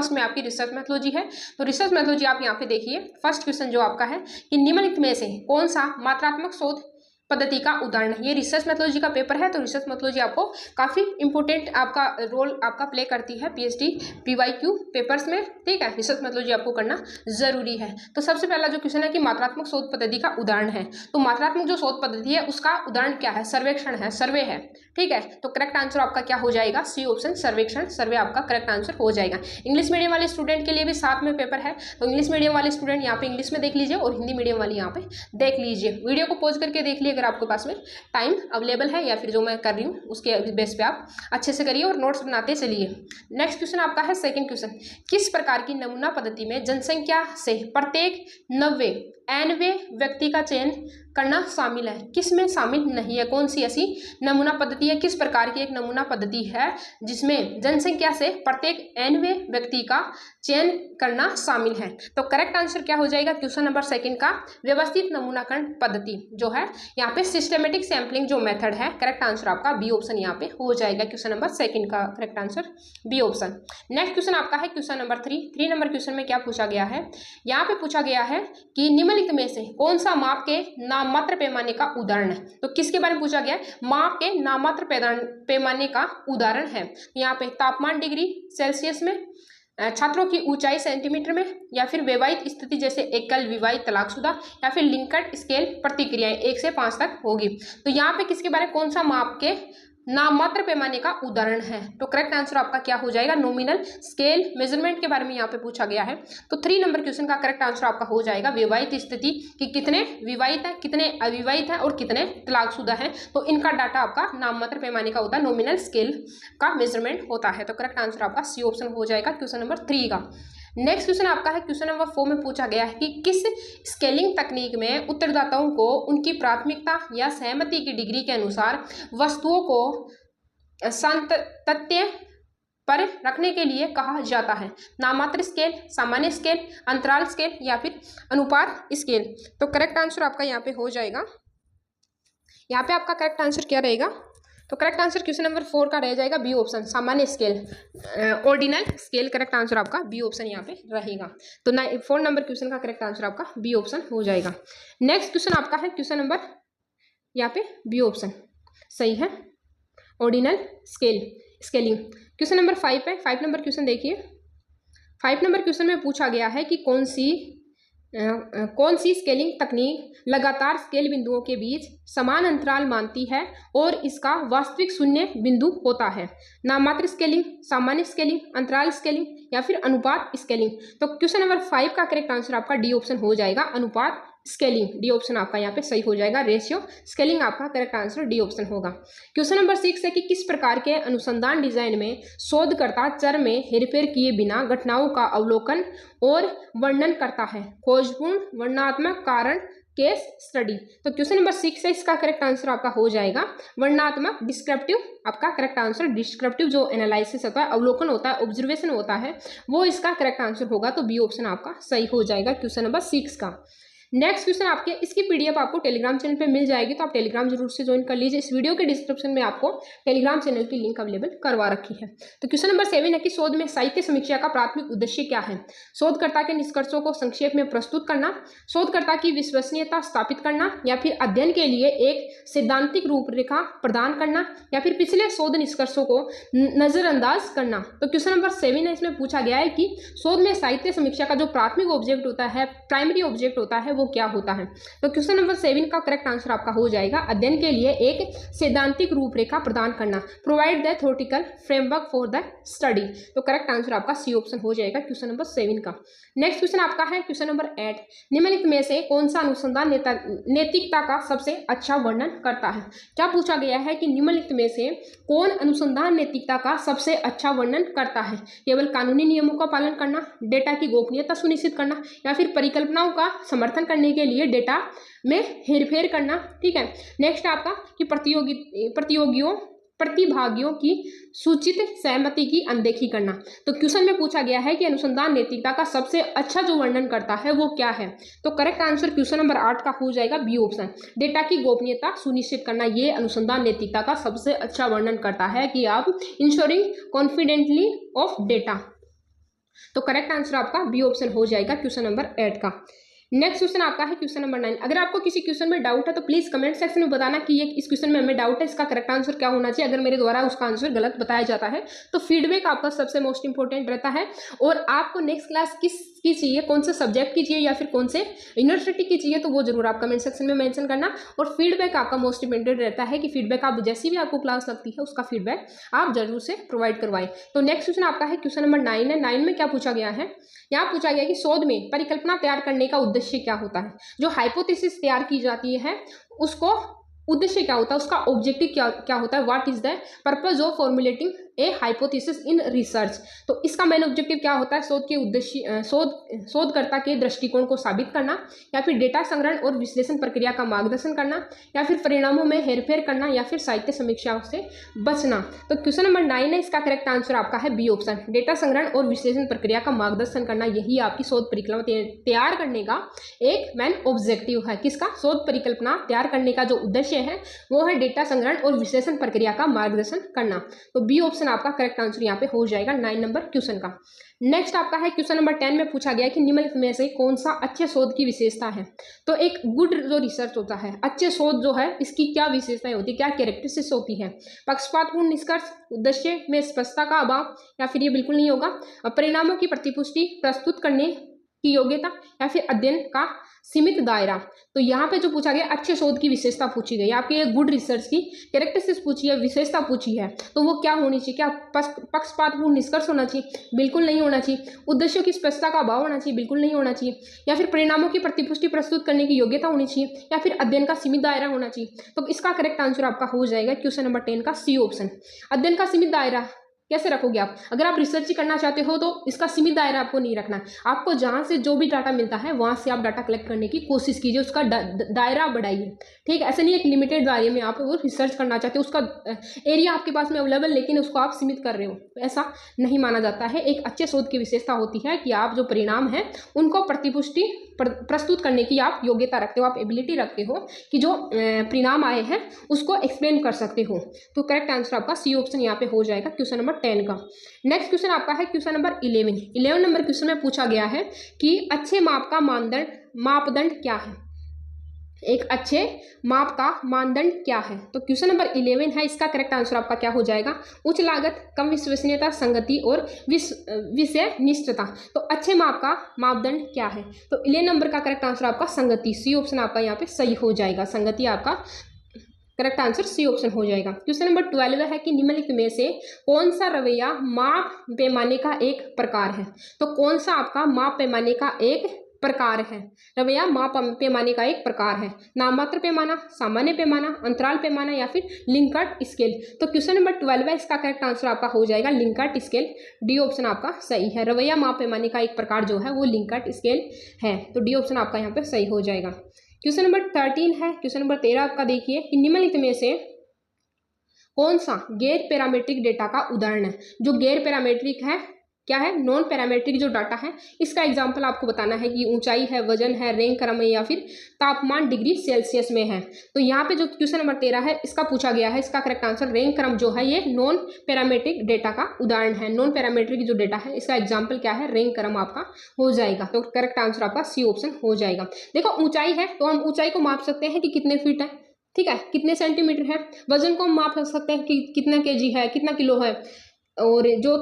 First में आपकी research mythology है। तो रिसर्च मैथोलॉजी आप यहाँ पे देखिए, फर्स्ट क्वेश्चन जो आपका है कि निम्नलिखित में से कौन सा मात्रात्मक शोध पद्धति का उदाहरण है। ये रिसर्च मैथोलॉजी का पेपर है, तो रिसर्च मैथोलॉजी आपको काफी इंपोर्टेंट आपका रोल आपका प्ले करती है पीएचडी पीवाईक्यू पेपर्स में, ठीक है। रिसर्च मैथोलॉजी आपको करना जरूरी है। तो सबसे पहला जो क्वेश्चन है कि मात्रात्मक शोध पद्धति का उदाहरण है, तो मात्रात्मक जो शोध पद्धति है उसका उदाहरण क्या है, सर्वेक्षण है, सर्वे है, ठीक है। तो करेक्ट आंसर आपका क्या हो जाएगा, सी ऑप्शन, सर्वेक्षण, सर्वे आपका करेक्ट आंसर हो जाएगा। इंग्लिश मीडियम वाले स्टूडेंट के लिए भी साथ में पेपर है, तो इंग्लिश मीडियम वाले स्टूडेंट यहाँ पे इंग्लिश में देख लीजिए और हिंदी मीडियम वाली यहाँ पे देख लीजिए। वीडियो को पॉज करके देख लीजिए अगर आपके पास में टाइम अवेलेबल है, या फिर जो मैं कर रही हूँ उसके बेस पे आप अच्छे से करिए और नोट्स बनाते चलिए। नेक्स्ट क्वेश्चन आपका है सेकंड क्वेश्चन, किस प्रकार की नमूना पद्धति में जनसंख्या से प्रत्येक 90वें व्यक्ति का चयन करना शामिल है, किसमें शामिल नहीं है, कौन सी ऐसी नमूना पद्धति है, किस प्रकार की एक नमूना पद्धति है जिसमें जनसंख्या से प्रत्येक 90वें व्यक्ति का चयन करना शामिल है। तो करेक्ट आंसर क्या हो जाएगा क्वेश्चन नंबर सेकंड का, व्यवस्थित नमूनाकरण पद्धति जो है यहाँ पे सिस्टमेटिक सैम्पलिंग जो मेथड है, करेक्ट आंसर आपका बी ऑप्शन यहाँ पे हो जाएगा। क्वेश्चन नंबर सेकंड का correct answer B option. Next question आपका है क्वेश्चन नंबर 3 नंबर क्वेश्चन में क्या पूछा गया है, यहाँ पे पूछा गया है कि निम्नलिखित में से कौन सा माप के नाममात्र पैमाने का उदाहरण है। तो किसके बारे में पूछा गया है, माप के नाममात्र पैमाने का उदाहरण है। यहाँ पे तापमान डिग्री सेल्सियस में, छात्रों की ऊंचाई सेंटीमीटर में, या फिर वैवाहिक स्थिति जैसे एकल, विवाहित, तलाकशुदा, या फिर लिंकट स्केल प्रतिक्रियाएं 1 से 5 तक होगी। तो यहाँ पे किसके बारे में, कौन सा माप के नाममात्र पैमाने का उदाहरण है। तो करेक्ट आंसर आपका क्या हो जाएगा, नॉमिनल स्केल मेजरमेंट के बारे में यहाँ पे पूछा गया है। तो 3 नंबर क्वेश्चन का करेक्ट आंसर आपका हो जाएगा विवाहित स्थिति कि कितने विवाहित है, कितने अविवाहित है और कितने तलाकशुदा है। तो इनका डाटा आपका नाममात्र पैमाने का होता है, नॉमिनल स्केल का मेजरमेंट होता है। तो करेक्ट आंसर आपका सी ऑप्शन हो जाएगा क्वेश्चन नंबर 3 का। नेक्स्ट क्वेश्चन आपका है क्वेश्चन नंबर 4 में पूछा गया है कि किस स्केलिंग तकनीक में उत्तरदाताओं को उनकी प्राथमिकता या सहमति की डिग्री के अनुसार वस्तुओं को सातत्य पर रखने के लिए कहा जाता है, नाममात्र स्केल, सामान्य स्केल, अंतराल स्केल, या फिर अनुपात स्केल। तो करेक्ट आंसर आपका यहाँ पे हो जाएगा, यहाँ पे आपका करेक्ट आंसर क्या रहेगा, तो करेक्ट आंसर क्वेश्चन नंबर 4 का रह जाएगा बी ऑप्शन, सामान्य scale, ordinal scale. Correct answer आपका बी ऑप्शन यहाँ पे रहेगा। तो 4 नंबर क्वेश्चन का करेक्ट आंसर आपका बी ऑप्शन हो जाएगा। नेक्स्ट क्वेश्चन आपका है क्वेश्चन नंबर यहाँ पे बी ऑप्शन सही है, ऑर्डिनल स्केलिंग। क्वेश्चन नंबर 5 है, 5 नंबर क्वेश्चन देखिए। 5 नंबर क्वेश्चन में पूछा गया है कि कौन सी स्केलिंग तकनीक लगातार स्केल बिंदुओं के बीच समान अंतराल मानती है और इसका वास्तविक शून्य बिंदु होता है, नाममात्र स्केलिंग, सामान्य स्केलिंग, अंतराल स्केलिंग, या फिर अनुपात स्केलिंग। तो क्वेश्चन नंबर 5 का करेक्ट आंसर आपका डी ऑप्शन हो जाएगा, अनुपात स्केलिंग। डी ऑप्शन आपका यहाँ पे सही हो जाएगा, रेशियो स्केलिंग आपका करेक्ट आंसर डी ऑप्शन होगा। क्वेश्चन नंबर 6 है कि किस प्रकार के अनुसंधान डिजाइन में शोधकर्ता चर में हेरफेर किए बिना घटनाओं का अवलोकन और वर्णन करता है, खोजपूर्ण, वर्णनात्मक, कारण, केस स्टडी। तो क्वेश्चन नंबर 6 है, इसका करेक्ट आंसर आपका हो जाएगा वर्णनात्मक, डिस्क्रिप्टिव। आपका करेक्ट आंसर डिस्क्रिप्टिव जो एनालिसिस होता है, अवलोकन होता है, ऑब्जर्वेशन होता है, वो इसका करेक्ट आंसर होगा। तो बी ऑप्शन आपका सही हो जाएगा क्वेश्चन नंबर 6 का। नेक्स्ट क्वेश्चन आपके, इसकी पीडीएफ आपको टेलीग्राम चैनल पे मिल जाएगी, तो आप टेलीग्राम जरूर से ज्वाइन कर लीजिए। इस वीडियो के डिस्क्रिप्शन में आपको टेलीग्राम चैनल की लिंक अवेलेबल करवा रखी है। तो क्वेश्चन नंबर 7 है कि शोध में साहित्य समीक्षा का प्राथमिक उद्देश्य क्या है, शोधकर्ता के निष्कर्षों को संक्षेप में प्रस्तुत करना, शोधकर्ता की विश्वसनीयता स्थापित करना, या फिर अध्ययन के लिए एक सैद्धांतिक रूपरेखा प्रदान करना, या फिर पिछले शोध निष्कर्षों को नजरअंदाज करना। तो क्वेश्चन नंबर 7 है, इसमें पूछा गया है कि शोध में साहित्य समीक्षा का जो प्राथमिक ऑब्जेक्ट होता है, प्राइमरी ऑब्जेक्ट होता है, वो क्या होता है। तो क्वेश्चन नंबर 7 का करेक्ट आंसर आपका हो जाएगा अध्ययन के लिए एक सैद्धांतिक रूपरेखा प्रदान करना, provide the theoretical framework for the study. तो करेक्ट आंसर आपका सी ऑप्शन हो जाएगा क्वेश्चन नंबर 7 का। नेक्स्ट क्वेश्चन आपका है क्वेश्चन नंबर 8, निम्नलिखित में से कौन सा अनुसंधान नैतिकता का सबसे अच्छा वर्णन करता है। क्या पूछा गया है कि निम्नलिखित में से कौन अनुसंधान नैतिकता का सबसे अच्छा वर्णन करता है, केवल कानूनी नियमों का पालन करना, डेटा की गोपनीयता सुनिश्चित करना, या फिर परिकल्पनाओं का समर्थन करने के लिए डेटा में हेरफेर करना। ठीक है। नेक्स्ट आपका कि प्रतिभागियों की सूचित सहमति की अनदेखी करना। तो क्वेश्चन में पूछा गया है कि अनुसंधान नैतिकता का सबसे अच्छा जो वर्णन करता है वो क्या है। तो करेक्ट आंसर क्वेश्चन नंबर 8 का हो जाएगा बी ऑप्शन, डेटा की गोपनीयता सुनिश्चित करना। ये अनुसंधान नैतिकता का सबसे अच्छा वर्णन करता है कि आप इंश्योरिंग कॉन्फिडेंटली ऑफ डेटा। तो करेक्ट आंसर आपका बी ऑप्शन हो जाएगा क्वेश्चन नंबर 8 का। नेक्स्ट क्वेश्चन आपका है क्वेश्चन नंबर 9। अगर आपको किसी क्वेश्चन में डाउट है तो प्लीज कमेंट सेक्शन में बताना कि ये इस क्वेश्चन में हमें डाउट है, इसका करेक्ट आंसर क्या होना चाहिए। अगर मेरे द्वारा उसका आंसर गलत बताया जाता है तो फीडबैक आपका सबसे मोस्ट इंपॉर्टेंट रहता है। और आपको नेक्स्ट क्लास किसकी चाहिए, कौन से सब्जेक्ट की चाहिए या फिर कौन से यूनिवर्सिटी की चाहिए, तो वो जरूर आप कमेंट सेक्शन में मेंशन करना। और फीडबैक आपका मोस्ट इंपॉर्टेंट रहता है कि फीडबैक आप जैसी भी आपको क्लास लगती है उसका फीडबैक आप जरूर से प्रोवाइड करवाएं। तो नेक्स्ट क्वेश्चन आपका है क्वेश्चन नंबर 9 है। 9 में क्या पूछा गया है, यहाँ पूछा गया कि शोध में परिकल्पना तैयार करने का उद्देश्य क्या होता है। जो हाइपोथेसिस तैयार की जाती है उसको उद्देश्य क्या होता है, उसका ऑब्जेक्टिव क्या होता है, what is the purpose of formulating A hypothesis in research. तो इसका मेन ऑब्जेक्टिव क्या होता है, शोध के उद्देश्य शोधकर्ता के दृष्टिकोण को साबित करना, या फिर डेटा संग्रहण और विश्लेषण प्रक्रिया का मार्गदर्शन करना, या फिर परिणामों में हेरफेर करना, या फिर साहित्य समीक्षाओं से बचना। तो क्वेश्चन नंबर 9 है, इसका करेक्ट आंसर आपका है बी ऑप्शन, डेटा संग्रहण और विश्लेषण प्रक्रिया का मार्गदर्शन करना। यही आपकी शोध परिकल्पना तैयार करने का एक मेन ऑब्जेक्टिव है। किसका, शोध परिकल्पना तैयार करने का जो उद्देश्य है वो है डेटा संग्रहण और विश्लेषण प्रक्रिया का मार्गदर्शन करना। तो बी ऑप्शन आपका करेक्ट आंसर यहाँ पे हो जाएगा 9 नंबर क्वेश्चन का। नेक्स्ट आपका है क्वेश्चन नंबर 10 में पूछा गया कि निम्नलिखित में से कौन सा अच्छे शोध की विशेषता है। तो एक गुड जो रिसर्च होता है, अच्छे शोध जो है इसकी क्या विशेषताएं होती है, क्या कैरेक्टरिस्टिक्स होती है। पक्षपातपूर्ण निष्कर्ष, उद्देश्य में स्पष्टता का अभाव, या फिर ये बिल्कुल नहीं होगा, परिणामों की प्रतिपुष्टि, प्रस्तुत करने की योग्यता, या फिर अध्ययन का सीमित दायरा। तो यहाँ पे जो पूछा गया अच्छे शोध की विशेषता पूछी गई, आपके ये गुड रिसर्च की कैरेक्टरिस्टिक्स पूछी है, विशेषता पूछी है, तो वो क्या होनी चाहिए। क्या पक्षपातपूर्ण निष्कर्ष होना चाहिए, बिल्कुल नहीं होना चाहिए। उद्देश्यों की स्पष्टता का अभाव होना चाहिए, बिल्कुल नहीं होना चाहिए। या फिर परिणामों की प्रतिपुष्टि प्रस्तुत करने की योग्यता होनी चाहिए, या फिर अध्ययन का सीमित दायरा होना चाहिए। तो इसका करेक्ट आंसर आपका हो जाएगा क्वेश्चन नंबर 10 का सी ऑप्शन। अध्ययन का सीमित दायरा कैसे रखोगे आप, अगर आप रिसर्च ही करना चाहते हो तो इसका सीमित दायरा आपको नहीं रखना है। आपको जहाँ से जो भी डाटा मिलता है वहाँ से आप डाटा कलेक्ट करने की कोशिश कीजिए, उसका दायरा बढ़ाइए। ठीक है, ऐसे नहीं एक लिमिटेड दायरे में आप वो रिसर्च करना चाहते हो, उसका एरिया आपके पास में अवेलेबल, लेकिन उसको आप सीमित कर रहे हो, ऐसा नहीं माना जाता है। एक अच्छे शोध की विशेषता होती है कि आप जो परिणाम है उनको प्रतिपुष्टि प्रस्तुत करने की आप योग्यता रखते हो, आप एबिलिटी रखते हो कि जो परिणाम आए हैं उसको एक्सप्लेन कर सकते हो। तो करेक्ट आंसर आपका सी ऑप्शन यहाँ पे हो जाएगा क्वेश्चन नंबर 10 का। नेक्स्ट क्वेश्चन आपका है क्वेश्चन नंबर 11 नंबर क्वेश्चन में पूछा गया है कि अच्छे माप का मापदंड क्या है। एक अच्छे माप का मानदंड क्या है। तो क्वेश्चन नंबर 11 है, इसका करेक्ट आंसर आपका क्या हो जाएगा, उच्च लागत, कम विश्वसनीयता, संगति और विषय निष्ठता। तो अच्छे माप का मापदंड क्या है। तो 11 नंबर का करेक्ट आंसर आपका संगति, सी ऑप्शन आपका यहाँ पे सही हो जाएगा। संगति आपका करेक्ट आंसर सी ऑप्शन हो जाएगा। क्वेश्चन नंबर 12 है कि निम्नलिखित में से कौन सा रवैया माप पैमाने का एक प्रकार है। तो कौन सा आपका माप पैमाने का एक प्रकार है, रवैया माप पैमाने का एक प्रकार है। नाममात्र पैमाना, सामान्य पैमाना, अंतराल पैमाना, या फिर लिंकर्ट स्केल। तो क्वेश्चन नंबर 12 है, इसका करेक्ट आंसर आपका हो जाएगा लिंकर्ट स्केल, डी ऑप्शन आपका सही है। रवैया माप पैमाने का एक प्रकार जो है वो लिंकर्ट स्केल है, तो डी ऑप्शन आपका यहाँ पे सही हो जाएगा। क्वेश्चन नंबर 13 है, क्वेश्चन नंबर 13 आपका देखिए कि निम्नलिखित में से कौन सा गैर पैरामीट्रिक डेटा का उदाहरण है। जो गैर पैरामीट्रिक है क्या है, नॉन पैरामीट्रिक जो डाटा है, इसका एग्जांपल आपको बताना है कि ऊंचाई है, वजन है, रैंक क्रम है, या फिर तापमान डिग्री सेल्सियस में है। तो यहाँ पे जो क्वेश्चन नंबर 13 है इसका पूछा गया है, इसका करेक्ट आंसर रैंक क्रम जो है ये नॉन पैरामीट्रिक डेटा का उदाहरण है। नॉन पैरामीट्रिक जो डेटा है इसका एग्जाम्पल क्या है, रैंक क्रम आपका हो जाएगा। तो करेक्ट आंसर आपका सी ऑप्शन हो जाएगा। देखो ऊंचाई है तो हम ऊंचाई को माप सकते हैं कि कितने फीट है, ठीक है, कितने सेंटीमीटर है। वजन को हम माप सकते हैं कि कितना केजी है, कितना किलो है। और जो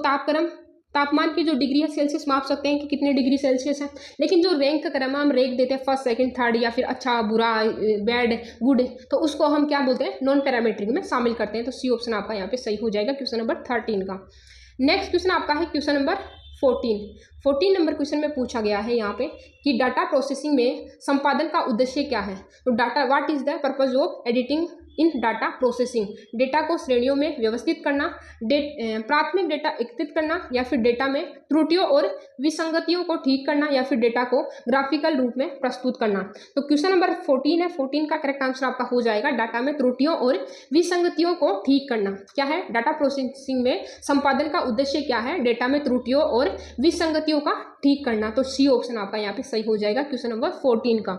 तापमान की जो डिग्री है सेल्सियस माप सकते हैं कि कितने डिग्री सेल्सियस है। लेकिन जो रैंक का क्रम हम रैंक देते हैं फर्स्ट, सेकंड, थर्ड, या फिर अच्छा, बुरा, बैड, गुड, तो उसको हम क्या बोलते हैं, नॉन पैरामीट्रिक में शामिल करते हैं। तो सी ऑप्शन आपका यहाँ पे सही हो जाएगा क्वेश्चन नंबर 13 का। नेक्स्ट क्वेश्चन आपका है क्वेश्चन नंबर 14 नंबर क्वेश्चन में पूछा गया है यहाँ पे कि डाटा प्रोसेसिंग में संपादन का उद्देश्य क्या है। तो data, what is the purpose of editing in data processing. Data को श्रेणियों में व्यवस्थित करना, प्राथमिक डेटा एकत्रित करना, या फिर डेटा में त्रुटियों और विसंगतियों को ठीक करना, या फिर डेटा को ग्राफिकल रूप में प्रस्तुत करना। तो क्वेश्चन नंबर 14 है, 14 का करेक्ट आंसर आपका हो जाएगा डाटा में त्रुटियों और विसंगतियों को ठीक करना। क्या है, डाटा प्रोसेसिंग में संपादन का उद्देश्य क्या है, डेटा में त्रुटियों और विसंगतियों का ठीक करना। तो सी ऑप्शन आपका यहाँ पे सही हो जाएगा क्वेश्चन नंबर 14 का।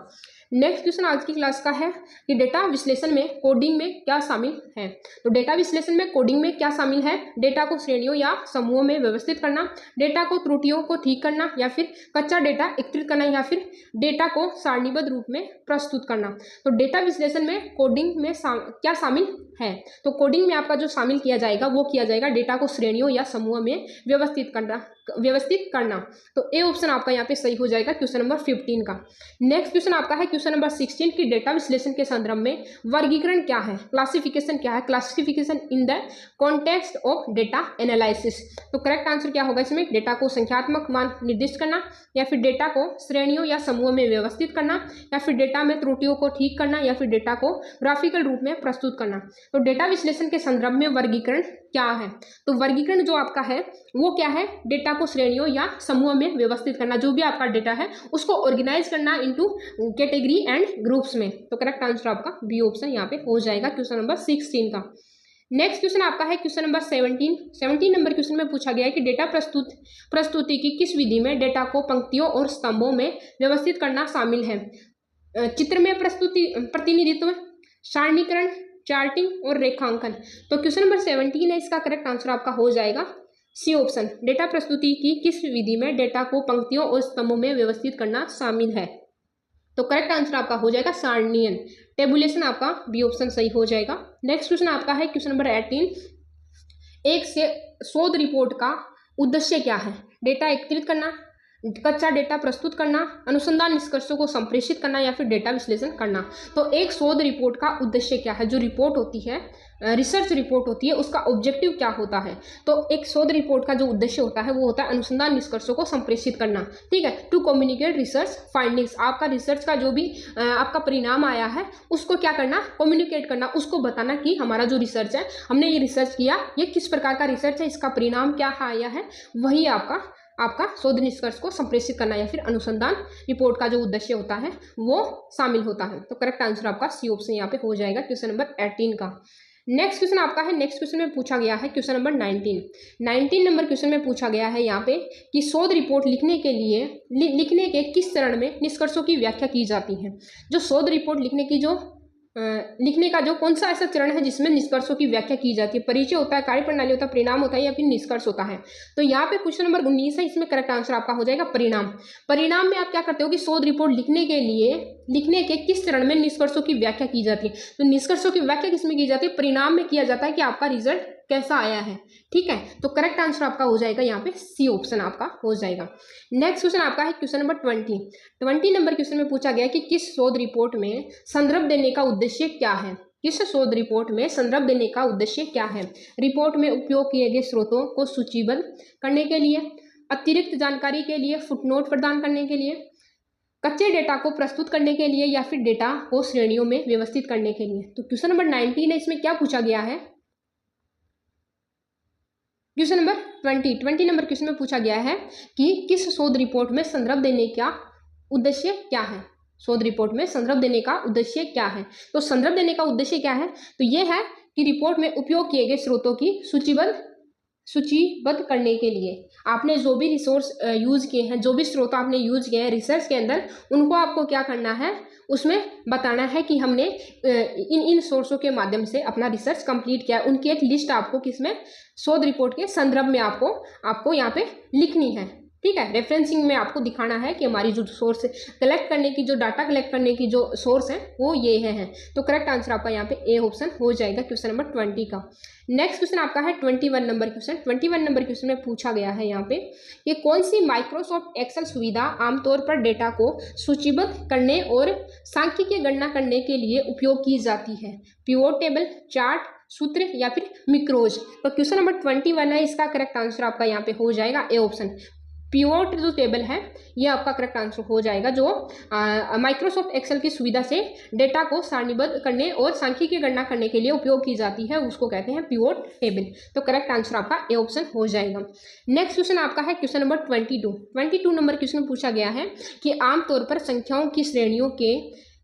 नेक्स्ट क्वेश्चन आज की क्लास का है कि डेटा विश्लेषण में कोडिंग में क्या शामिल है। तो डेटा विश्लेषण में कोडिंग में क्या शामिल है? डेटा को श्रेणियों या समूहों में व्यवस्थित करना, डेटा को त्रुटियों को ठीक करना, या फिर कच्चा डेटा एकत्रित करना, या फिर डेटा को सारणीबद्ध रूप में प्रस्तुत करना। तो डेटा विश्लेषण में कोडिंग में क्या शामिल है? तो कोडिंग में आपका जो शामिल किया जाएगा वो किया जाएगा डेटा को श्रेणियों या समूह में व्यवस्थित करना। तो ए ऑप्शन आपका यहाँ पे सही हो जाएगा क्वेश्चन नंबर 15 का। नेक्स्ट क्वेश्चन आपका है क्वेश्चन नंबर 16 की डेटा विश्लेषण के संदर्भ में वर्गीकरण क्या है, क्लासिफिकेशन क्या है, classification in the context of data analysis. तो करेक्ट आंसर क्या होगा इसमें? डेटा को संख्यात्मक मान निर्दिष्ट करना, या फिर डेटा को श्रेणियों या समूह में व्यवस्थित करना, या फिर डेटा में त्रुटियों को ठीक करना, या फिर डेटा को ग्राफिकल रूप में प्रस्तुत करना। तो डेटा विश्लेषण के संदर्भ में वर्गीकरण क्या है? तो वर्गीकरण जो आपका है वो क्या है? डेटा को श्रेणियों या समूह में व्यवस्थित करना, जो भी आपका डेटा है उसको ऑर्गेनाइज करना इनटू कैटेगरी एंड ग्रुप्स में। तो करेक्ट आंसर आपका बी ऑप्शन यहाँ पे हो जाएगा क्वेश्चन नंबर 16 का। नेक्स्ट क्वेश्चन आपका है क्वेश्चन नंबर 17 नंबर क्वेश्चन में पूछा गया है कि डेटा प्रस्तुति की किस विधि में डेटा को पंक्तियों और स्तंभों में व्यवस्थित करना शामिल है? चित्र में प्रतिनिधित्व, सारणीकरण, चार्टिंग और रेखांकन। तो क्वेश्चन नंबर 17 है, इसका करेक्ट आंसर आपका हो जाएगा सी ऑप्शन। डेटा प्रस्तुति की किस विधि में डेटा को पंक्तियों और स्तंभों में व्यवस्थित करना शामिल है? तो करेक्ट आंसर आपका हो जाएगा सारणीयन, टेबुलेशन आपका बी ऑप्शन सही हो जाएगा। नेक्स्ट क्वेश्चन आपका है क्वेश्चन नंबर 18, एक से शोध रिपोर्ट का उद्देश्य क्या है? डेटा एकत्रित करना, कच्चा डेटा प्रस्तुत करना, अनुसंधान निष्कर्षों को संप्रेषित करना, या फिर डेटा विश्लेषण करना। तो एक शोध रिपोर्ट का उद्देश्य क्या है? जो रिपोर्ट होती है, रिसर्च रिपोर्ट होती है, उसका ऑब्जेक्टिव क्या होता है? तो एक शोध रिपोर्ट का जो उद्देश्य होता है वो होता है अनुसंधान निष्कर्षों को संप्रेषित करना। ठीक है, टू कम्युनिकेट रिसर्च फाइंडिंग्स। आपका रिसर्च का जो भी आपका परिणाम आया है उसको क्या करना? कम्युनिकेट करना, उसको बताना कि हमारा जो रिसर्च है, हमने ये रिसर्च किया, ये किस प्रकार का रिसर्च है, इसका परिणाम क्या आया है, वही आपका शोध निष्कर्ष को संप्रेषित करना, या फिर अनुसंधान रिपोर्ट का जो उद्देश्य होता है वो शामिल होता है। तो करेक्ट आंसर आपका सी ऑप्शन यहाँ पे हो जाएगा क्वेश्चन नंबर 18 का। नेक्स्ट क्वेश्चन आपका है, नेक्स्ट क्वेश्चन में पूछा गया है क्वेश्चन नंबर 19 नंबर क्वेश्चन में पूछा गया है यहाँ पे कि शोध रिपोर्ट लिखने के किस चरण में निष्कर्षों की व्याख्या की जाती है? जो शोध रिपोर्ट लिखने का जो कौन सा ऐसा चरण है जिसमें निष्कर्षों की व्याख्या की जाती है? परिचय होता है, कार्यप्रणाली होता है, परिणाम होता है, या फिर निष्कर्ष होता है? तो यहाँ पे क्वेश्चन नंबर 19 है, इसमें करेक्ट आंसर आपका हो जाएगा परिणाम। परिणाम में आप क्या करते हो कि शोध रिपोर्ट लिखने के किस चरण में निष्कर्षों की व्याख्या की जाती है? तो निष्कर्षों की व्याख्या किसमें की जाती है? परिणाम में किया जाता है कि आपका रिजल्ट कैसा आया है। ठीक है, तो करेक्ट आंसर आपका हो जाएगा यहाँ पे सी ऑप्शन आपका हो जाएगा। नेक्स्ट क्वेश्चन आपका है क्वेश्चन नंबर 20 नंबर क्वेश्चन में पूछा गया है कि किस शोध रिपोर्ट में संदर्भ देने का उद्देश्य क्या है? किस शोध रिपोर्ट में संदर्भ देने का उद्देश्य क्या है? रिपोर्ट में उपयोग किए गए स्रोतों को सूचीबद्ध करने के लिए, अतिरिक्त जानकारी के लिए, फुटनोट प्रदान करने के लिए, कच्चे डेटा को प्रस्तुत करने के लिए, या फिर डेटा को श्रेणियों में व्यवस्थित करने के लिए। तो क्वेश्चन नंबर 19 है, इसमें क्या पूछा गया है? क्वेश्चन नंबर 20 नंबर क्वेश्चन में पूछा गया है कि किस शोध रिपोर्ट में संदर्भ देने का उद्देश्य क्या है? शोध रिपोर्ट में संदर्भ देने का उद्देश्य क्या है? तो संदर्भ देने का उद्देश्य क्या है? तो ये है कि रिपोर्ट में उपयोग किए गए स्रोतों की सूचीबद्ध करने के लिए आपने जो भी रिसोर्स यूज किए हैं, जो भी स्रोत आपने यूज किए हैं रिसर्च के अंदर, उनको आपको क्या करना है? उसमें बताना है कि हमने इन सोर्सों के माध्यम से अपना रिसर्च कंप्लीट किया है। उनकी एक लिस्ट आपको किसमें? शोध रिपोर्ट के संदर्भ में आपको यहाँ पे लिखनी है। ठीक है, रेफरेंसिंग में आपको दिखाना है कि हमारी जो सोर्स कलेक्ट करने की, जो डाटा कलेक्ट करने की जो सोर्स है वो ये है। तो करेक्ट आंसर आपका यहाँ पे ए ऑप्शन हो जाएगा क्वेश्चन नंबर 20 का। नेक्स्ट क्वेश्चन आपका है 21 नंबर क्वेश्चन। 21 नंबर क्वेश्चन में पूछा गया है यहाँ पे कि कौन सी माइक्रोसॉफ्ट एक्सेल सुविधा आमतौर पर डेटा को सूचीबद्ध करने और सांख्यिकीय गणना करने के लिए उपयोग की जाती है? पिवोट टेबल, चार्ट, सूत्र, या फिर मिक्रोज। तो क्वेश्चन नंबर 21 है, इसका करेक्ट आंसर आपका यहाँ पे हो जाएगा ए ऑप्शन। पिवोट जो टेबल है ये आपका करेक्ट आंसर हो जाएगा, जो माइक्रोसॉफ्ट एक्सेल की सुविधा से डेटा को सारणीबद्ध करने और सांख्यिकीय गणना करने के लिए उपयोग की जाती है, उसको कहते हैं पिवोट टेबल। तो करेक्ट आंसर आपका ए ऑप्शन हो जाएगा। नेक्स्ट क्वेश्चन आपका है क्वेश्चन नंबर 22 नंबर क्वेश्चन में पूछा गया है कि आमतौर पर संख्याओं की श्रेणियों के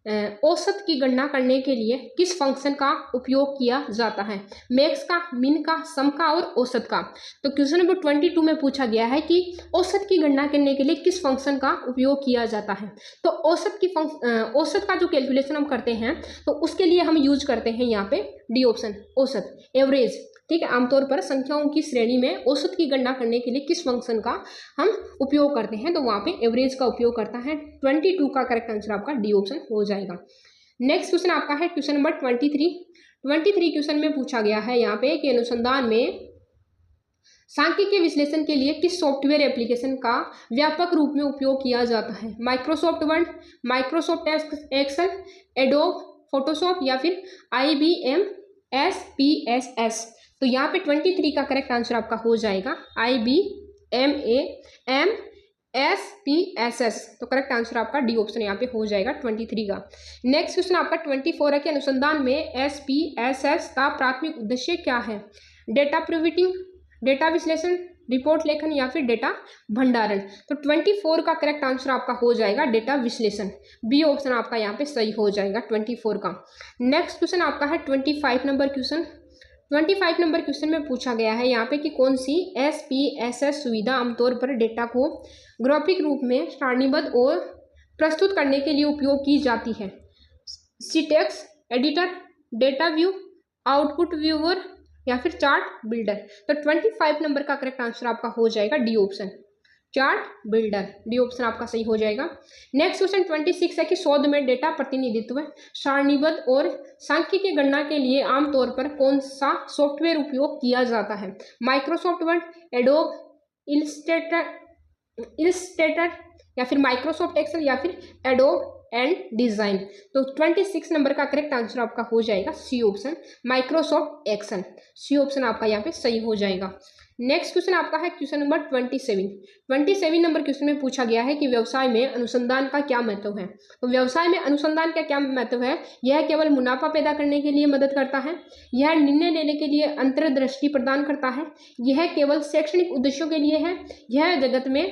औसत की गणना करने के लिए किस फंक्शन का उपयोग किया जाता है? मैक्स का, मिन का, सम का और औसत का। तो क्वेश्चन नंबर 22 में पूछा गया है कि औसत की गणना करने के लिए किस फंक्शन का उपयोग किया जाता है। तो औसत का जो कैलकुलेशन हम करते हैं तो उसके लिए हम यूज करते हैं यहाँ पे डी ऑप्शन, औसत, एवरेज। ठीक है, आमतौर पर संख्याओं की श्रेणी में औसत की गणना करने के लिए किस फंक्शन का हम उपयोग करते हैं, तो वहाँ पे एवरेज का उपयोग करता है। 22 का करेक्ट आंसर आपका डी ऑप्शन हो जाएगा। नेक्स्ट क्वेश्चन आपका है क्वेश्चन नंबर 23 क्वेश्चन में पूछा गया है यहाँ पे कि अनुसंधान में सांख्यिकीय विश्लेषण के लिए किस सॉफ्टवेयर एप्लीकेशन का व्यापक रूप में उपयोग किया जाता है? Microsoft Word, Microsoft Excel, Adobe Photoshop या फिर IBM SPSS। तो यहाँ पे 23 का करेक्ट आंसर आपका हो जाएगा IBM SPSS। तो करेक्ट आंसर आपका डी ऑप्शन यहाँ पे हो जाएगा 23 का। नेक्स्ट क्वेश्चन आपका 24 है कि अनुसंधान में SPSS का प्राथमिक उद्देश्य क्या है? डेटा प्रोविटिंग, डेटा विश्लेषण, रिपोर्ट लेखन या फिर डेटा भंडारण। तो 24 का करेक्ट आंसर आपका हो जाएगा डेटा विश्लेषण। बी ऑप्शन आपका यहाँ पे सही हो जाएगा 24 का। नेक्स्ट क्वेश्चन आपका है 25 नंबर क्वेश्चन। 25 नंबर क्वेश्चन में पूछा गया है यहाँ पे कि कौन सी SPSS सुविधा आमतौर पर डेटा को ग्राफिक रूप में सारणीबद्ध और प्रस्तुत करने के लिए उपयोग की जाती है? Syntax editor, data view, output viewer या फिर चार्ट बिल्डर। तो 25 नंबर का करेक्ट आंसर आपका हो जाएगा D option, chart builder. D option आपका सही हो जाएगा। नेक्स्ट क्वेश्चन 26 है कि शोध में डेटा प्रतिनिधित्व, सारणीबद्ध और सांख्यिकीय गणना के लिए आमतौर पर कौन सा सॉफ्टवेयर उपयोग किया जाता है? माइक्रोसॉफ्ट वर्ड, एडोब, इलस्ट्रेटर या फिर माइक्रोसॉफ्ट एक्सेल या फिर एडोब एंड डिजाइन। तो 26 नंबर का करेक्ट आंसर आपका हो जाएगा C option, Microsoft Excel. C option आपका यहाँ पे सही हो जाएगा। नेक्स्ट क्वेश्चन आपका है क्वेश्चन नंबर 27 नंबर क्वेश्चन में पूछा गया है कि व्यवसाय में अनुसंधान का क्या महत्व है? तो व्यवसाय में अनुसंधान का क्या महत्व है? यह केवल मुनाफा पैदा करने के लिए मदद करता है, यह निर्णय लेने के लिए अंतर्दृष्टि प्रदान करता है, यह केवल शैक्षणिक उद्देश्यों के लिए है, यह जगत में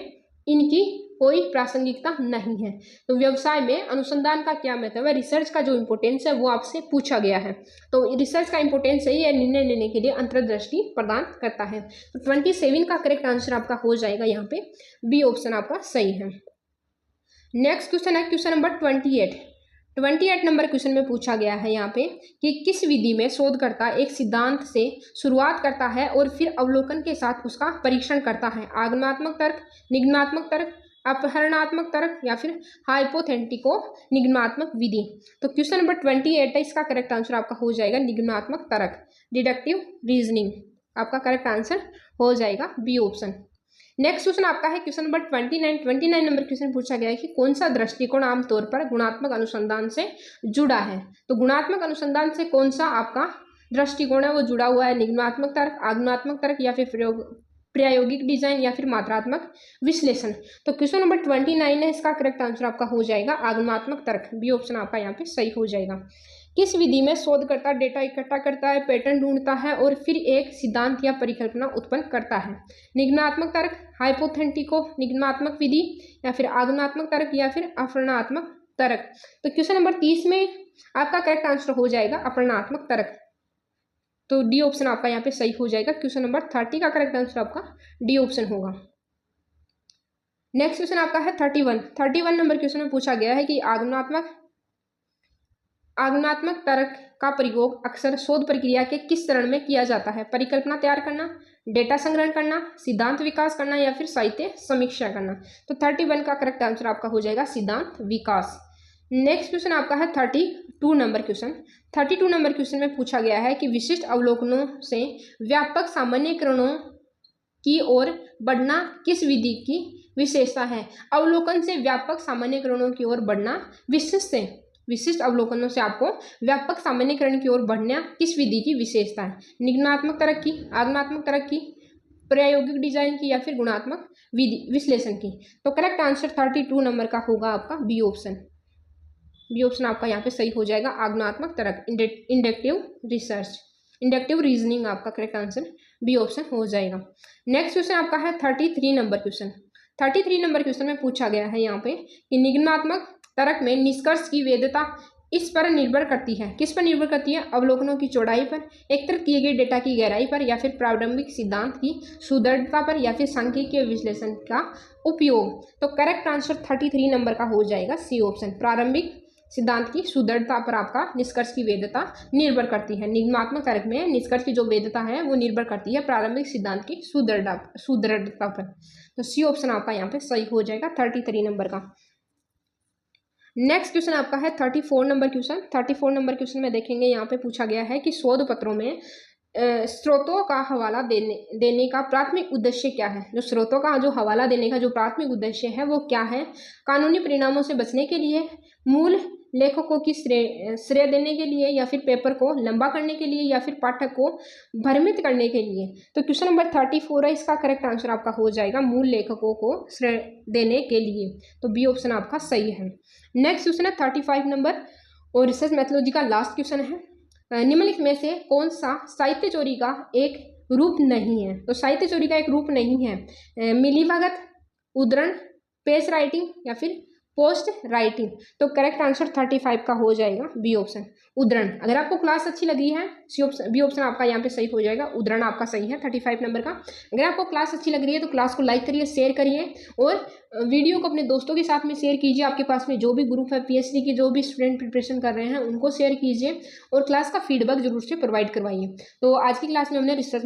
इनकी कोई प्रासंगिकता नहीं है। तो व्यवसाय में अनुसंधान का क्या महत्व है, रिसर्च का जो इंपोर्टेंस है वो आपसे पूछा गया है। तो रिसर्च का इंपोर्टेंस है, यह निर्णय लेने के लिए अंतर्दृष्टि प्रदान करता है। तो 27 का करेक्ट आंसर आपका हो जाएगा यहाँ पे, बी ऑप्शन आपका सही है। नेक्स्ट क्वेश्चन है क्वेश्चन नंबर 28 नंबर क्वेश्चन में पूछा गया है यहाँ पे कि किस विधि में शोधकर्ता एक सिद्धांत से शुरुआत करता है और फिर अवलोकन के साथ उसका परीक्षण करता है? आगमनात्मक तर्क, निगमनात्मक तर्क, अपहरणात्मक तर्क या फिर हाइपोथेटिको निगमनात्मक विधि। तो क्वेश्चन नंबर 28 है, इसका करेक्ट आंसर आपका हो जाएगा निगमनात्मक तर्क, डिडक्टिव रीजनिंग। आपका करेक्ट आंसर हो जाएगा बी ऑप्शन। नेक्स्ट क्वेश्चन आपका है क्वेश्चन नंबर 29 नंबर क्वेश्चन पूछा गया है कि कौन सा दृष्टिकोण आमतौर पर गुणात्मक अनुसंधान से जुड़ा है? तो गुणात्मक अनुसंधान से कौन सा आपका दृष्टिकोण है वो जुड़ा हुआ है? निगमनात्मक तर्क, आगमनात्मक तर्क या फिर प्रायोगिक डिजाइन या फिर मात्रात्मक विश्लेषण। तो क्वेश्चन नंबर 29 है, इसका करेक्ट आंसर आपका हो जाएगा आगमनात्मक तर्क। बी ऑप्शन आपका यहाँ पे सही हो जाएगा। किस विधि में शोधकर्ता डेटा इकट्ठा करता है, पैटर्न ढूंढता है और फिर एक सिद्धांत या परिकल्पना उत्पन्न करता है? निगमनात्मक तर्क, हाइपोथेटिको निगमनात्मक विधि या फिर आगमनात्मक तर्क या फिर अपहरणात्मक तर्क। तो क्वेश्चन नंबर 30 में आपका करेक्ट आंसर हो जाएगा अपहरणात्मक तर्क। तो डी ऑप्शन आपका यहाँ पे सही हो जाएगा। क्वेश्चन नंबर 30 का करेक्ट आंसर आपका डी ऑप्शन होगा। नेक्स्ट क्वेश्चन आपका है 31 नंबर क्वेश्चन में पूछा गया है कि आगमनात्मक तर्क का प्रयोग अक्सर शोध प्रक्रिया के किस चरण में किया जाता है? परिकल्पना तैयार करना, डेटा संग्रहण करना, सिद्धांत विकास करना या फिर साहित्य समीक्षा करना। तो 31 का करेक्ट आंसर आपका हो जाएगा सिद्धांत विकास। नेक्स्ट क्वेश्चन आपका है 32 नंबर क्वेश्चन। 32 नंबर क्वेश्चन में पूछा गया है कि विशिष्ट अवलोकनों से व्यापक सामान्यीकरणों की ओर बढ़ना किस विधि की विशेषता है? अवलोकन से व्यापक सामान्यीकरणों की ओर बढ़ना, विशिष्ट अवलोकनों से आपको व्यापक सामान्यीकरण की ओर बढ़ना किस विधि की विशेषता है? निगमनात्मक तर्क की, आगमनात्मक तर्क की, प्रायोगिक डिजाइन की या फिर गुणात्मक विश्लेषण की। तो करेक्ट आंसर 32 नंबर का होगा आपका बी ऑप्शन। बी ऑप्शन आपका यहाँ पे सही हो जाएगा आगमनात्मक तर्क, इंडक्टिव रिसर्च, इंडक्टिव रीजनिंग। आपका करेक्ट आंसर बी ऑप्शन हो जाएगा। नेक्स्ट क्वेश्चन आपका है 33 नंबर क्वेश्चन। 33 नंबर क्वेश्चन में पूछा गया है यहाँ पे कि निगमनात्मक तर्क में निष्कर्ष की वैधता इस पर निर्भर करती है। किस पर निर्भर करती है? अवलोकनों की चौड़ाई पर, एकत्रित किए गए डेटा की गहराई पर, या फिर प्रारंभिक सिद्धांत की सुदृढ़ता पर, या फिर सांख्यिकीय विश्लेषण का उपयोग। तो करेक्ट आंसर 33 नंबर का हो जाएगा सी ऑप्शन। प्रारंभिक सिद्धांत की सुदृढ़ता पर आपका निष्कर्ष की वैधता निर्भर करती है। निगमात्मक तर्क में निष्कर्ष की जो वैधता है वो निर्भर करती है प्रारंभिक सिद्धांत की सुदृढ़ता पर। तो सी ऑप्शन आपका यहाँ पे सही हो जाएगा 33 नंबर का। नेक्स्ट क्वेश्चन आपका है 34 नंबर क्वेश्चन। 34 नंबर क्वेश्चन में देखेंगे यहाँ पे पूछा गया है कि शोध पत्रों में स्रोतों का हवाला देने का प्राथमिक उद्देश्य क्या है। जो स्रोतों का जो हवाला देने का जो प्राथमिक उद्देश्य है वो क्या है? कानूनी परिणामों से बचने के लिए, मूल लेखकों की श्रेय देने के लिए, या फिर पेपर को लंबा करने के लिए, या फिर पाठक को भ्रमित करने के लिए। तो क्वेश्चन नंबर 34 है, इसका करेक्ट आंसर आपका हो जाएगा मूल लेखकों को श्रेय देने के लिए। तो बी ऑप्शन आपका सही है। नेक्स्ट क्वेश्चन है 35 नंबर और रिसर्च मेथोडोलॉजी का लास्ट क्वेश्चन है। निम्नलिखित में से कौन सा साहित्य चोरी का एक रूप नहीं है? तो साहित्य चोरी का एक रूप नहीं है मिलीभगत, उद्धरण, पेज राइटिंग, या फिर पोस्ट राइटिंग। तो करेक्ट आंसर 35 का हो जाएगा बी ऑप्शन, उद्धरण। अगर आपको क्लास अच्छी लगी है सी ऑप्शन, बी ऑप्शन आपका यहाँ पे सही हो जाएगा, उद्धरण आपका सही है 35 नंबर का। अगर आपको क्लास अच्छी लग रही है तो क्लास को लाइक करिए, शेयर करिए, और वीडियो को अपने दोस्तों के साथ में शेयर कीजिए। आपके पास में जो भी ग्रुप है पीएचडी की, जो भी स्टूडेंट प्रिपरेशन कर रहे हैं उनको शेयर कीजिए, और क्लास का फीडबैक जरूर से प्रोवाइड करवाइए। तो आज की क्लास में हमने रिसर्च